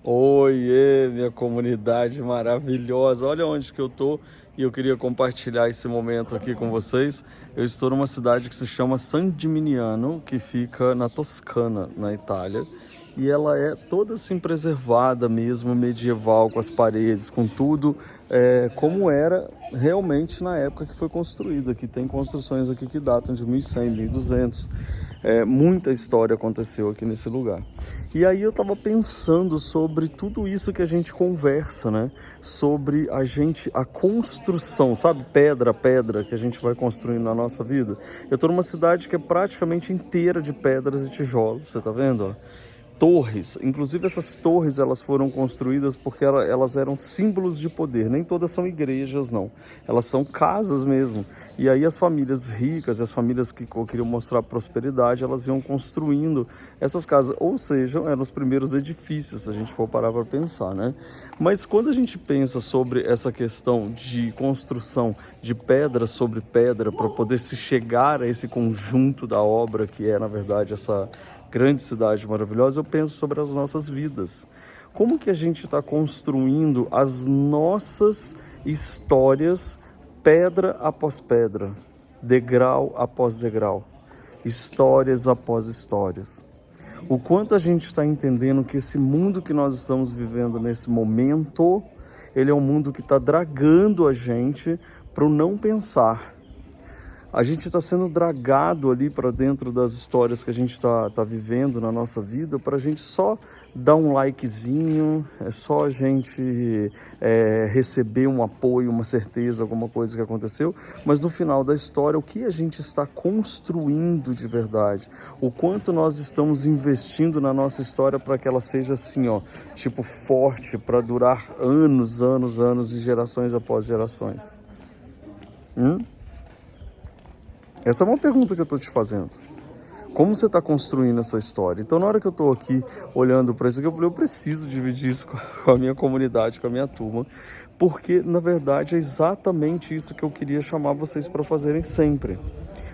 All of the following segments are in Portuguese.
Oiê, minha comunidade maravilhosa. Olha onde que eu tô e eu queria compartilhar esse momento aqui com vocês. Eu estou numa cidade que se chama San Gimignano, que fica na Toscana, na Itália. E ela é toda assim preservada mesmo, medieval, com as paredes, com tudo como era realmente na época que foi construída. Aqui tem construções aqui que datam de 1100, 1200. Muita história aconteceu aqui nesse lugar. E aí eu estava pensando sobre tudo isso que a gente conversa, né? Sobre a construção, sabe? Pedra a pedra que a gente vai construindo na nossa vida. Eu estou numa cidade que é praticamente inteira de pedras e tijolos, você tá vendo? Ó? Torres, inclusive essas torres elas foram construídas porque elas eram símbolos de poder, nem todas são igrejas não, elas são casas mesmo, e aí as famílias ricas, as famílias que queriam mostrar prosperidade, elas iam construindo essas casas, ou seja, eram os primeiros edifícios, se a gente for parar para pensar, né? Mas quando a gente pensa sobre essa questão de construção de pedra sobre pedra para poder se chegar a esse conjunto da obra que é na verdade essa grande cidade maravilhosa, eu penso sobre as nossas vidas. Como que a gente está construindo as nossas histórias, pedra após pedra, degrau após degrau, histórias após histórias. O quanto a gente está entendendo que esse mundo que nós estamos vivendo nesse momento, ele é um mundo que está dragando a gente para o não pensar. A gente está sendo dragado ali para dentro das histórias que a gente está vivendo na nossa vida para a gente só dar um likezinho, é só a gente receber um apoio, uma certeza, alguma coisa que aconteceu, mas no final da história, o que a gente está construindo de verdade? O quanto nós estamos investindo na nossa história para que ela seja assim, ó, tipo forte, para durar anos, anos, anos e gerações após gerações? Essa é uma pergunta que eu estou te fazendo. Como você está construindo essa história? Então, na hora que eu estou aqui olhando para isso aqui, eu falei, eu preciso dividir isso com a minha comunidade, com a minha turma, porque, na verdade, é exatamente isso que eu queria chamar vocês para fazerem sempre.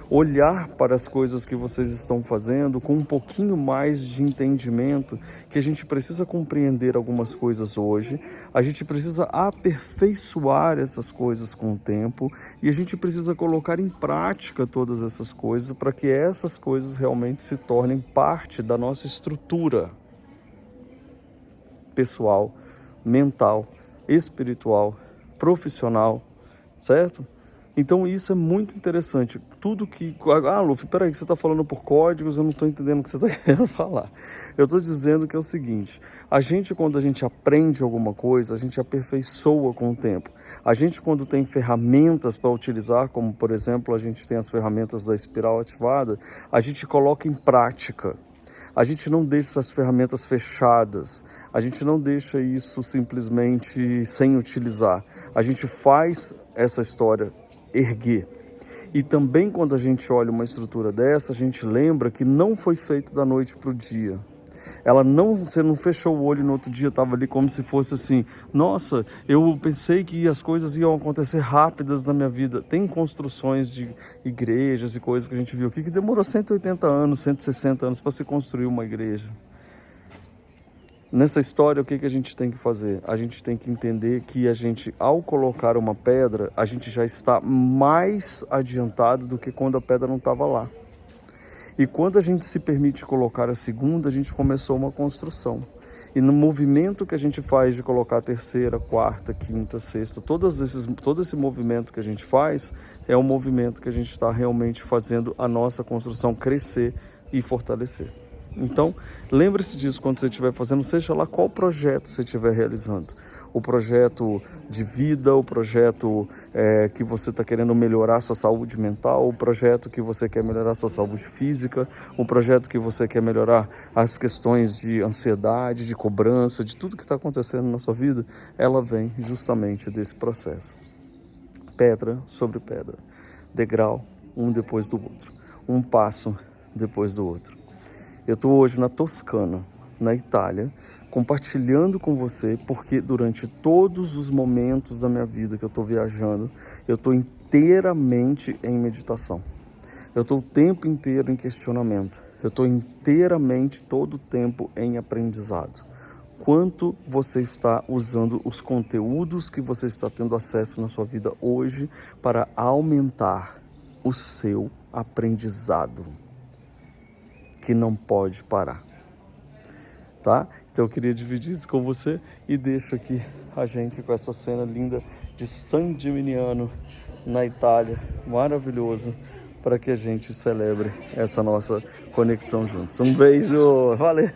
Olhar para as coisas que vocês estão fazendo com um pouquinho mais de entendimento, que a gente precisa compreender algumas coisas hoje, a gente precisa aperfeiçoar essas coisas com o tempo e a gente precisa colocar em prática todas essas coisas para que essas coisas realmente se tornem parte da nossa estrutura pessoal, mental, espiritual, profissional, certo? Então isso é muito interessante. Tudo que... Ah, Luffy, peraí, que você está falando por códigos, eu não estou entendendo o que você está querendo falar. Eu estou dizendo que é o seguinte, quando a gente aprende alguma coisa, a gente aperfeiçoa com o tempo. A gente quando tem ferramentas para utilizar, como por exemplo, a gente tem as ferramentas da espiral ativada, a gente coloca em prática. A gente não deixa essas ferramentas fechadas, a gente não deixa isso simplesmente sem utilizar. A gente faz essa história erguer. E também quando a gente olha uma estrutura dessa, a gente lembra que não foi feito da noite para o dia. Você não fechou o olho e no outro dia estava ali como se fosse assim, nossa, eu pensei que as coisas iam acontecer rápidas na minha vida. Tem construções de igrejas e coisas que a gente viu aqui que demorou 180 anos, 160 anos para se construir uma igreja. Nessa história, o que a gente tem que fazer? A gente tem que entender que ao colocar uma pedra, a gente já está mais adiantado do que quando a pedra não estava lá. E quando a gente se permite colocar a segunda, a gente começou uma construção. E no movimento que a gente faz de colocar a terceira, quarta, quinta, sexta, todo esse movimento que a gente faz, é um movimento que a gente está realmente fazendo a nossa construção crescer e fortalecer. Então, lembre-se disso quando você estiver fazendo, seja lá qual projeto você estiver realizando. O projeto de vida, o projeto que você está querendo melhorar sua saúde mental, o projeto que você quer melhorar sua saúde física, o projeto que você quer melhorar as questões de ansiedade, de cobrança, de tudo que está acontecendo na sua vida, ela vem justamente desse processo. Pedra sobre pedra, degrau um depois do outro, um passo depois do outro. Eu estou hoje na Toscana, na Itália, compartilhando com você, porque durante todos os momentos da minha vida que eu estou viajando, eu estou inteiramente em meditação. Eu estou o tempo inteiro em questionamento. Eu estou inteiramente, todo o tempo, em aprendizado. quanto você está usando os conteúdos que você está tendo acesso na sua vida hoje para aumentar o seu aprendizado, que não pode parar, tá? Então eu queria dividir isso com você e deixo aqui a gente com essa cena linda de San Gimignano na Itália, maravilhoso, para que a gente celebre essa nossa conexão juntos. Um beijo, valeu!